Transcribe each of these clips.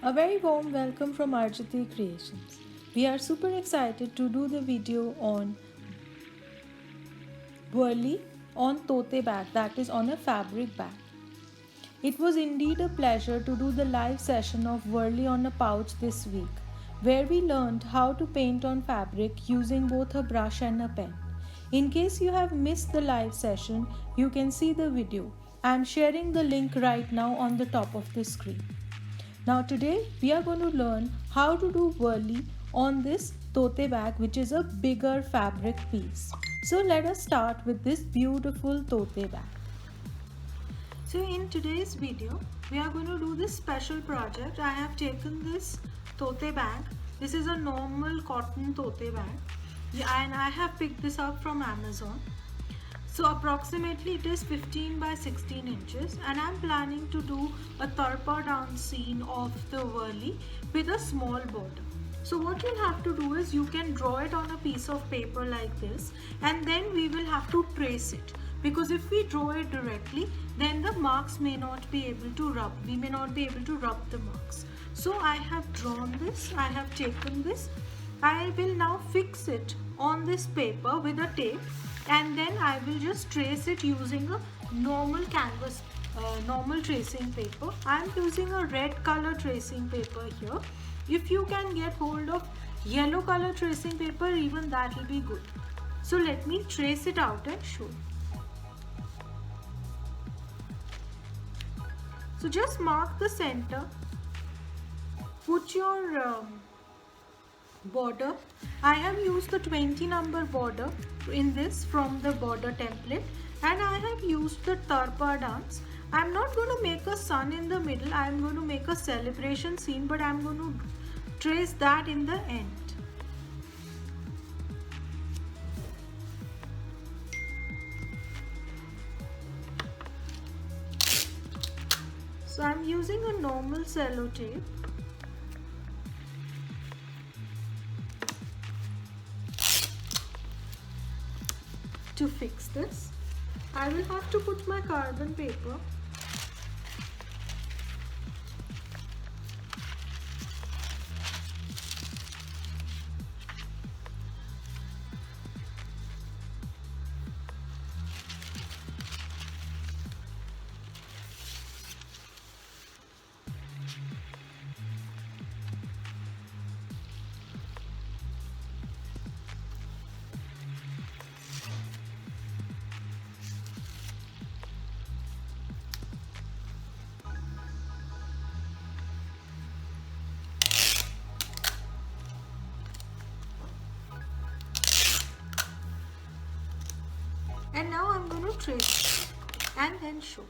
A very warm welcome from Arjati Creations. We are super excited to do the video on Burley on tote bag, that is on a fabric bag. It was indeed a pleasure to do the live session of Whirly on a pouch this week, where we learned how to paint on fabric using both a brush and a pen. In case you have missed the live session, you can see the video. I am sharing the link right now on the top of the screen. Now today we are going to learn how to do whirly on this tote bag, which is a bigger fabric piece. So let us start with this beautiful tote bag. So in today's video we are going to do this special project. I have taken this tote bag. This is a normal cotton tote bag and I have picked this up from Amazon. So approximately it is 15 by 16 inches and I'm planning to do a tarpa down scene of the whirly with a small border. So what you'll have to do is you can draw it on a piece of paper like this and then we will have to trace it, because if we draw it directly then the marks may not be able to rub. We may not be able to rub the marks. So I have drawn this, I have taken this. I will now fix it on this paper with a tape and then I will just trace it using a normal canvas, normal tracing paper. I am using a red color tracing paper here. If you can get hold of yellow color tracing paper, even that will be good. So let me trace it out and show. So just mark the center, put your border. I have used the 20 number border in this from the border template and I have used the tarpa dance. I'm not going to make a sun in the middle. I'm going to make a celebration scene, but I'm going to trace that in the end. So I'm using a normal cello tape. To fix this, I will have to put my carbon paper and now I'm going to trace it and then show.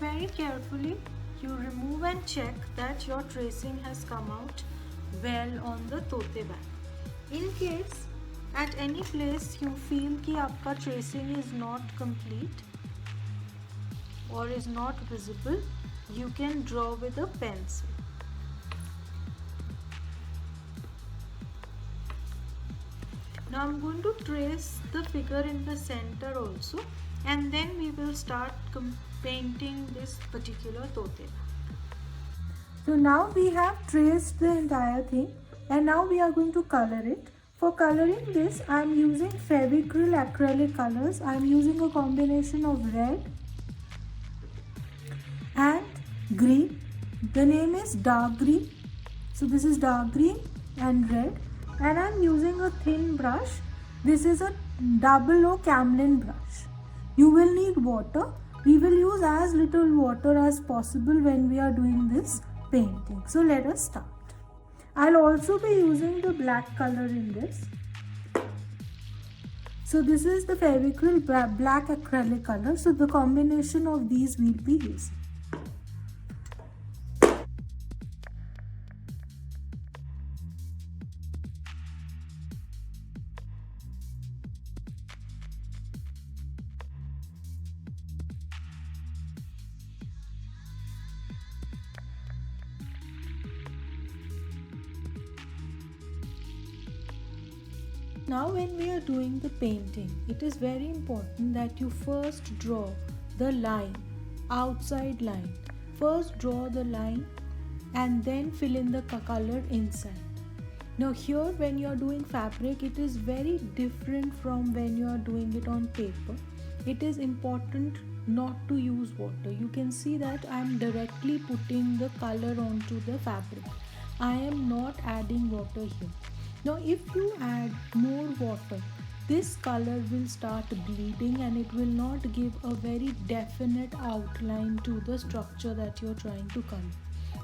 very carefully you remove and check that your tracing has come out well on the tote bag. In case at any place you feel कि आपका tracing is not complete or is not visible, you can draw with a pencil. Now I'm going to trace the figure in the center also, and then we will start painting this particular tote. So now we have traced the entire thing, and now we are going to color it. For coloring this, I am using Fevicryl acrylic colors. I am using a combination of red and green. The name is dark green. So this is dark green and red, and I am using a thin brush. This is a 00 Camlin brush. You will need water. We will use as little water as possible when we are doing this painting. So let us start. I'll also be using the black color in this. So this is the Fevicryl black acrylic color. So the combination of these will be used. Now when we are doing the painting, it is very important that you first draw the line, outside line. First draw the line and then fill in the color inside. Now here when you are doing fabric, it is very different from when you are doing it on paper. It is important not to use water. You can see that I am directly putting the color onto the fabric. I am not adding water here. Now if you add more water, this color will start bleeding and it will not give a very definite outline to the structure that you are trying to color.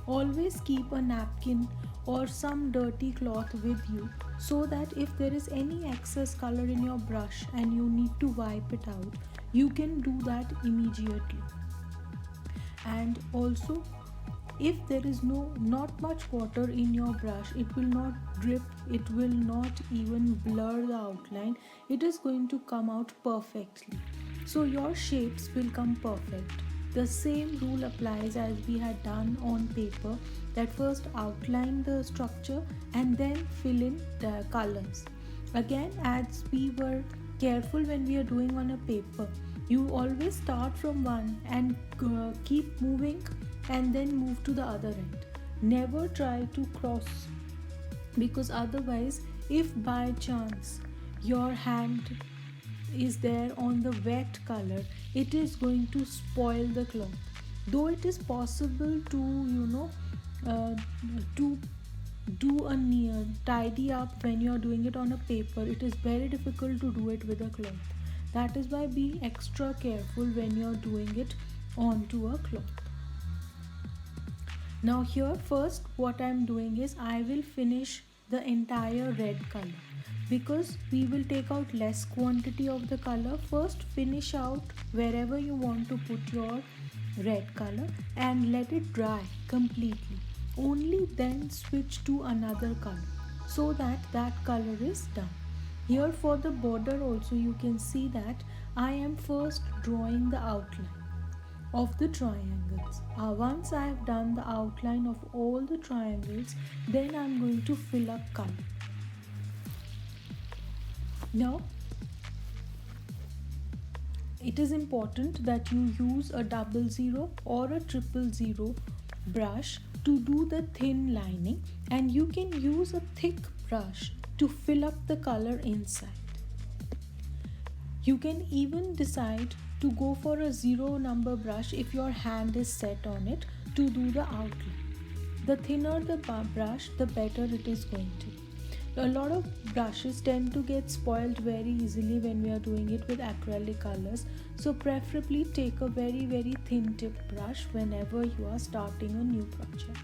Always keep a napkin or some dirty cloth with you so that if there is any excess color in your brush and you need to wipe it out, you can do that immediately. And also, if there is not much water in your brush, it will not drip, it will not even blur the outline. It is going to come out perfectly. So your shapes will come perfect. The same rule applies as we had done on paper, that first outline the structure and then fill in the colors. Again, as we were careful when we are doing on a paper, you always start from one and keep moving and then move to the other end. Never try to cross, because otherwise if by chance your hand is there on the wet color, it is going to spoil the cloth. Though it is possible to to do a near tidy up when you are doing it on a paper, it is very difficult to do it with a cloth. That is why be extra careful when you are doing it onto a cloth. Now here first what I am doing is I will finish the entire red color, because we will take out less quantity of the color. First finish out wherever you want to put your red color and let it dry completely. Only then switch to another color so that that color is done. Here for the border also you can see that I am first drawing the outline of the triangles. Once I have done the outline of all the triangles, then I am going to fill up color. Now it is important that you use a 00 or a 000 brush to do the thin lining, and you can use a thick brush to fill up the color inside. You can even decide to go for a 0 number brush if your hand is set on it to do the outline. The thinner the brush, the better it is going to be. A lot of brushes tend to get spoiled very easily when we are doing it with acrylic colors, so preferably take a very thin tip brush whenever you are starting a new project.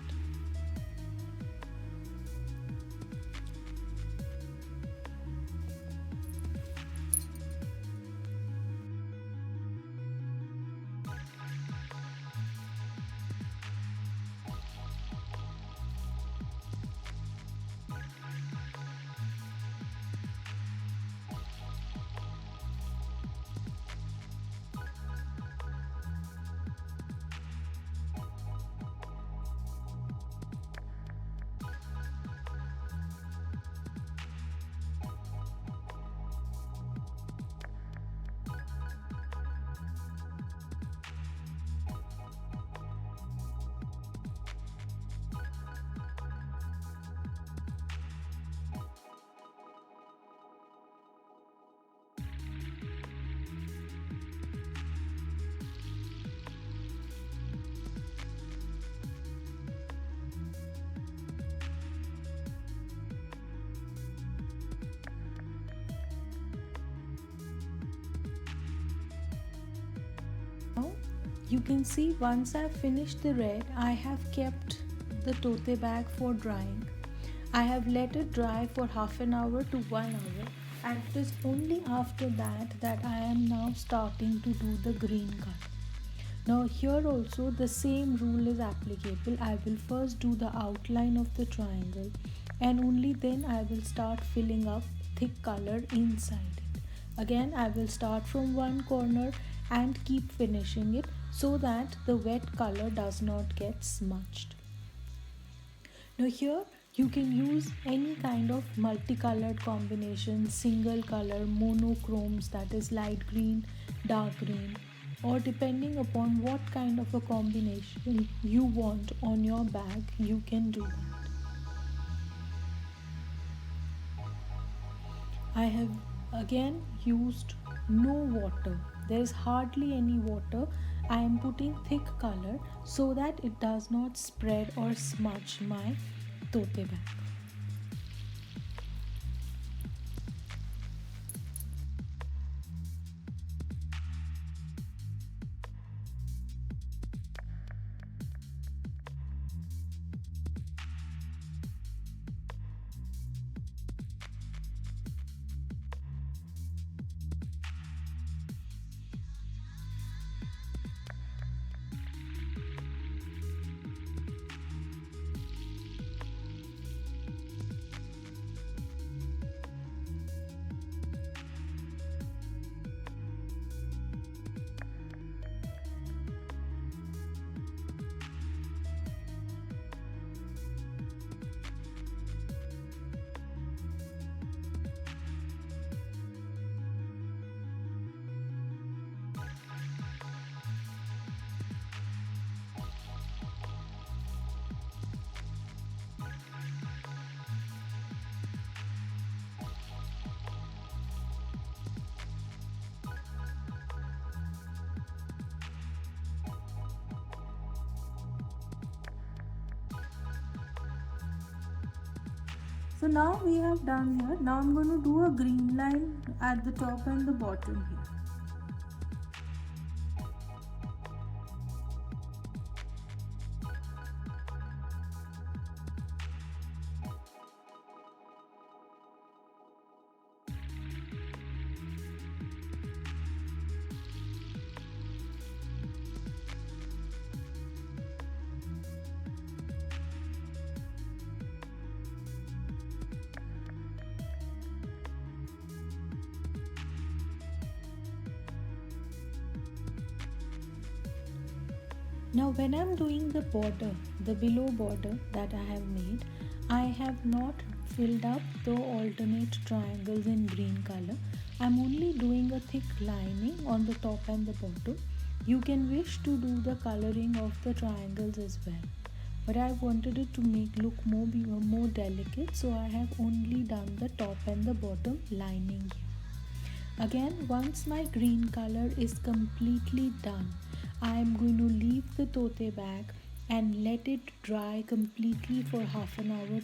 You can see once I've finished the red, I have kept the tote bag for drying. I have let it dry for half an hour to 1 hour, and it is only after that I am now starting to do the green color. Now here also the same rule is applicable. I will first do the outline of the triangle, and only then I will start filling up thick color inside it. Again I will start from one corner and keep finishing it so that the wet color does not get smudged. Now here you can use any kind of multicolored combination, single color, monochromes, that is light green, dark green, or depending upon what kind of a combination you want on your bag, you can do that. I have again used no water. There is hardly any water. I am putting thick color so that it does not spread or smudge my tote bag. So now we have done here. Now I'm going to do a green line at the top and the bottom here. Now when I'm doing the border, the below border that I have made, I have not filled up the alternate triangles in green color. I'm only doing a thick lining on the top and the bottom. You can wish to do the coloring of the triangles as well, but I wanted it to make look more delicate, so I have only done the top and the bottom lining here. Again, once my green color is completely done, I am going to leave the tote bag and let it dry completely for half an hour.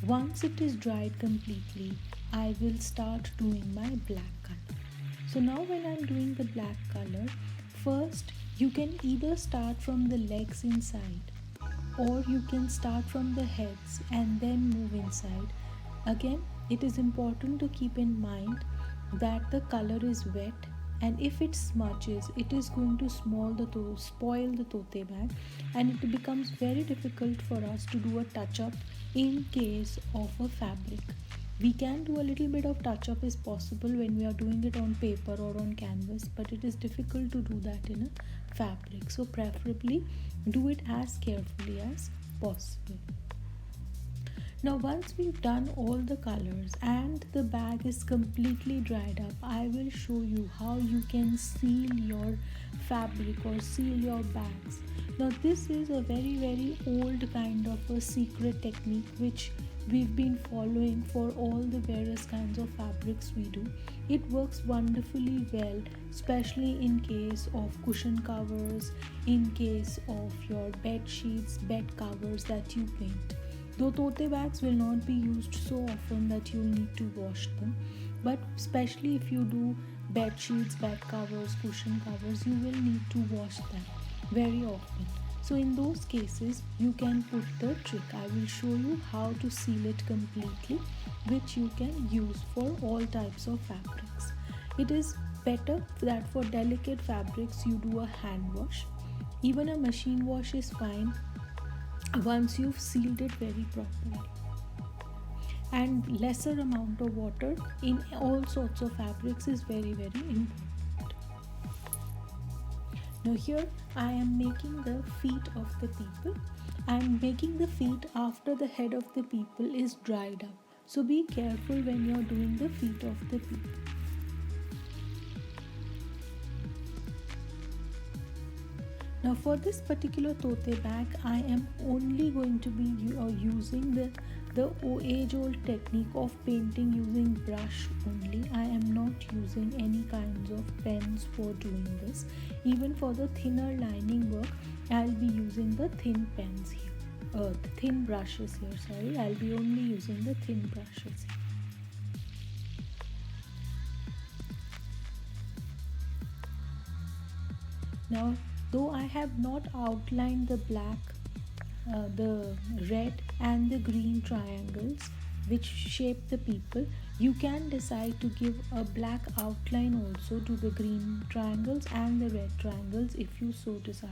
Once it is dried completely, I will start doing my black color. So now when I'm doing the black color, first you can either start from the legs inside, or you can start from the heads and then move inside. Again, it is important to keep in mind that the color is wet, and if it smudges it is going to spoil the tote bag, and it becomes very difficult for us to do a touch up in case of a fabric. We can do a little bit of touch up is possible when we are doing it on paper or on canvas, but it is difficult to do that in a fabric, so preferably do it as carefully as possible. Now once we've done all the colors and the bag is completely dried up, I will show you how you can seal your fabric or seal your bags. Now this is a very old kind of a secret technique which we've been following for all the various kinds of fabrics we do. It works wonderfully well, especially in case of cushion covers, in case of your bed sheets, bed covers that you paint. Though tote bags will not be used so often that you'll need to wash them, but especially if you do bed sheets, bed covers, cushion covers, you will need to wash them very often. So in those cases, you can put the trick. I will show you how to seal it completely, which you can use for all types of fabrics. It is better that for delicate fabrics you do a hand wash. Even a machine wash is fine once you've sealed it very properly. And lesser amount of water in all sorts of fabrics is very important. Now here I am making the feet of the people. I am making the feet after the head of the people is dried up. So be careful when you are doing the feet of the people. Now for this particular tote bag, I am only going to be using the age-old technique of painting using brush only. I am not using any kinds of pens for doing this. Even for the thinner lining work, I'll be using the thin pens here. The thin brushes here, sorry. I'll be only using the thin brushes here. Now, though I have not outlined the black, the red and the green triangles which shape the people, you can decide to give a black outline also to the green triangles and the red triangles if you so desire.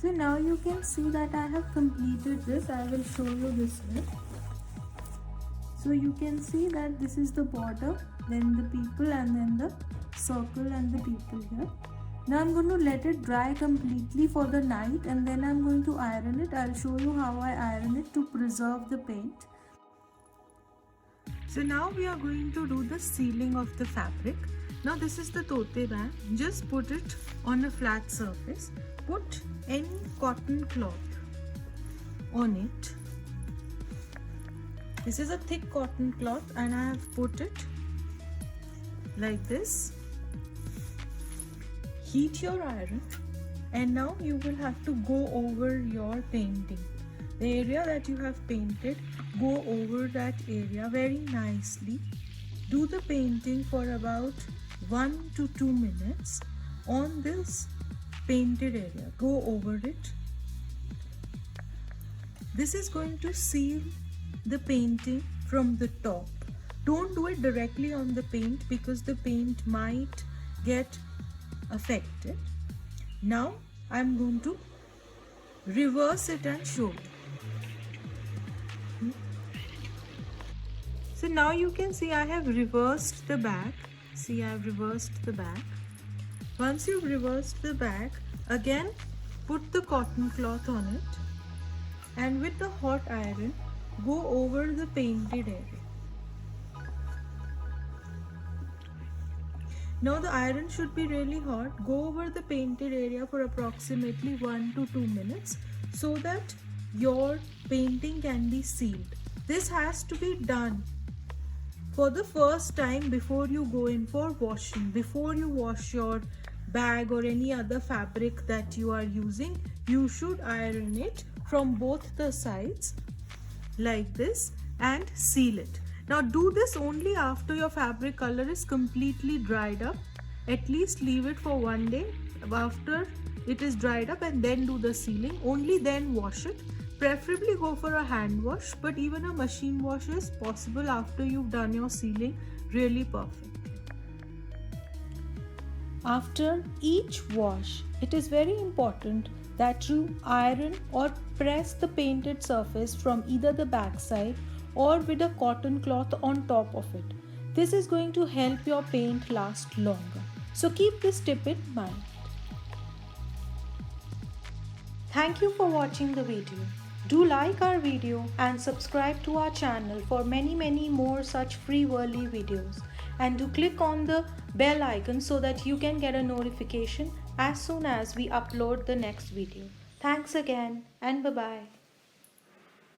So now you can see that I have completed this. I will show you this way. So you can see that this is the border, then the people, and then the circle and the people here. Now I'm going to let it dry completely for the night, and then I'm going to iron it. I'll show you how I iron it to preserve the paint. So now we are going to do the sealing of the fabric. Now this is the tote bag. Just put it on a flat surface. Put any cotton cloth on it. This is a thick cotton cloth and I have put it like this. Heat your iron, and now you will have to go over your painting. The area that you have painted, go over that area very nicely. Do the painting for about 1 to 2 minutes on this painted area. Go over it. This is going to seal the painting from the top. Don't do it directly on the paint because the paint might get affected. Now I'm going to reverse it and show it. So now you can see I have reversed the back. See, I have reversed the back. Once you've reversed the back, again put the cotton cloth on it, and with the hot iron go over the painted area. Now the iron should be really hot. Go over the painted area for approximately 1 to 2 minutes so that your painting can be sealed. This has to be done for the first time before you go in for washing. Before you wash your bag or any other fabric that you are using, you should iron it from both the sides like this and seal it. Now do this only after your fabric color is completely dried up. At least leave it for 1 day after it is dried up and then do the sealing. Only then wash it. Preferably go for a hand wash, but even a machine wash is possible after you've done your sealing really perfectly. After each wash, it is very important that you iron or press the painted surface from either the back side or with a cotton cloth on top of it. This is going to help your paint last longer. So keep this tip in mind. Thank you for watching the video. Do like our video and subscribe to our channel for many more such free Whirly videos. And do click on the bell icon so that you can get a notification as soon as we upload the next video. Thanks again and bye-bye.